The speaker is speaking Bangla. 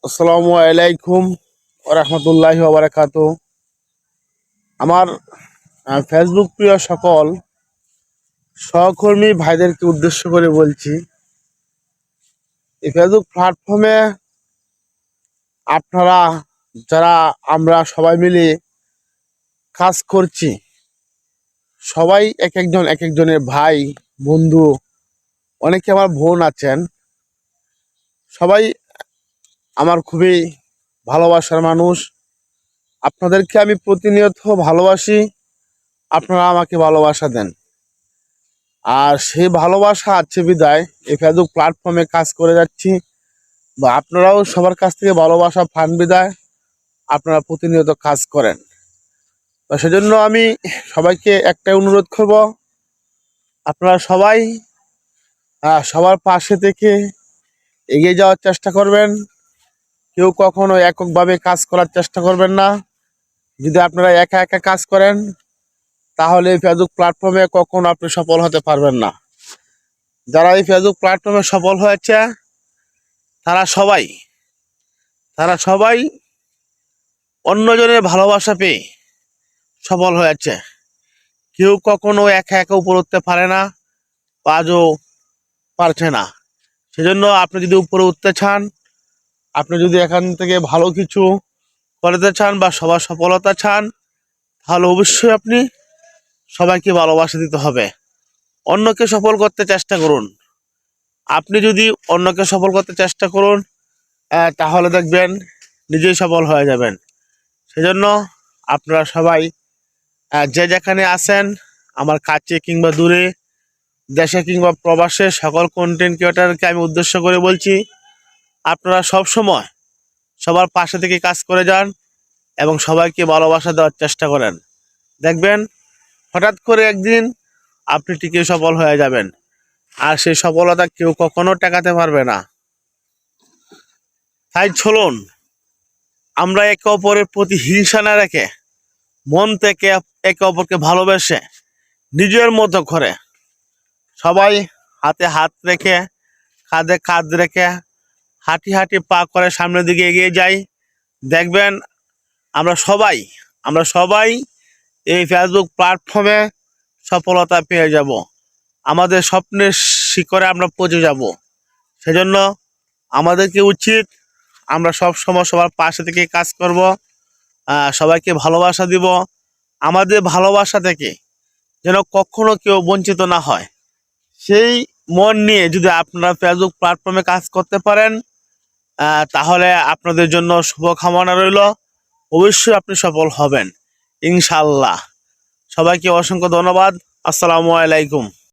আসসালামু আলাইকুম ওয়া রাহমাতুল্লাহি ওয়া বারাকাতুহু। আমার ফেসবুক প্রিয় সকল সহকর্মী ভাইদেরকে উদ্দেশ্য করে বলছি, এই ফেসবুক প্ল্যাটফর্মে আপনারা যারা আমরা সবাই মিলে কাজ করছি, সবাই এক একজনের ভাই বন্ধু, অনেকে আমার বোন আছেন, সবাই আমার খুবই ভালোবাসার মানুষ। আপনাদেরকে আমি প্রতিনিয়ত ভালোবাসি, আপনারা আমাকে ভালোবাসা দেন। আর সেই ভালোবাসা আছে বিদায় এই ফেসবুক প্ল্যাটফর্মে কাজ করে যাচ্ছি, বা আপনারাও সবার কাছ থেকে ভালোবাসা পান বিদায় আপনারা প্রতিনিয়ত কাজ করেন। তো সেজন্য আমি সবাইকে একটাই অনুরোধ করব, আপনারা সবাই সবার পাশে থেকে এগিয়ে যাওয়ার চেষ্টা করবেন। কেউ কখনো এককভাবে কাজ করার চেষ্টা করবেন না। যদি আপনারা একা একা কাজ করেন তাহলে এই ফেসবুক প্ল্যাটফর্মে কখনো আপনি সফল হতে পারবেন না। যারা এই ফেসবুক প্ল্যাটফর্মে সফল হয়েছে তারা সবাই অন্যজনের ভালোবাসা পেয়ে সফল হয়েছে। কেউ কখনো একা একা উপরে উঠতে পারে না, আজও পারছে না। সেজন্য আপনি যদি উপরে উঠতে চান, আপনি যদি এখান থেকে ভালো কিছু করতে চান বা সবার সফলতা চান, তাহলে অবশ্যই আপনি সবাইকে ভালোবাসা দিতে হবে। অন্যকে সফল করতে চেষ্টা করুন। আপনি যদি অন্যকে সফল করতে চেষ্টা করুন, তাহলে দেখবেন নিজেই সফল হয়ে যাবেন। সেজন্য আপনারা সবাই যে যেখানে আছেন, আমার কাছে কিংবা দূরে, দেশে কিংবা প্রবাসে, সকল কন্টেন্ট ক্রিয়েটারকে আমি উদ্দেশ্য করে বলছি, আপনারা সব সময় সবার পাশে থেকে কাজ করে যান এবং সবাইকে ভালোবাসা দেওয়ার চেষ্টা করেন। দেখবেন হঠাৎ করে একদিন আপনি ঠিকই সফল হয়ে যাবেন, আর সেই সফলতা কেউ কখনো ঠেকাতে পারবে না। তাই চলুন আমরা একে অপরের প্রতি হিংসা না রেখে মন থেকে একে অপরকে ভালোবেসে নিজের মতো করে সবাই হাতে হাত রেখে কাঁধে কাঁধ রেখে হাঁটি হাঁটি পা করে সামনের দিকে এগিয়ে যাই। দেখবেন আমরা সবাই এই ফেসবুক প্ল্যাটফর্মে সফলতা পেয়ে যাব, আমাদের স্বপ্নের শিখরে আমরা পৌঁছে যাব। সেজন্য আমাদেরকে উচিত আমরা সব সময় সবার পাশে থেকে কাজ করব, সবাইকে ভালোবাসা দিব। আমাদের ভালোবাসা থেকে যেন কখনো কেউ বঞ্চিত না হয়, সেই মন নিয়ে যদি আপনারা ফেসবুক প্ল্যাটফর্মে কাজ করতে পারেন, তাহলে আপনাদের জন্য শুভকামনা রইল। অবশ্যই আপনি সফল হবেন ইনশাআল্লাহ। সবাইকে অসংখ্য ধন্যবাদ। আসসালামু আলাইকুম।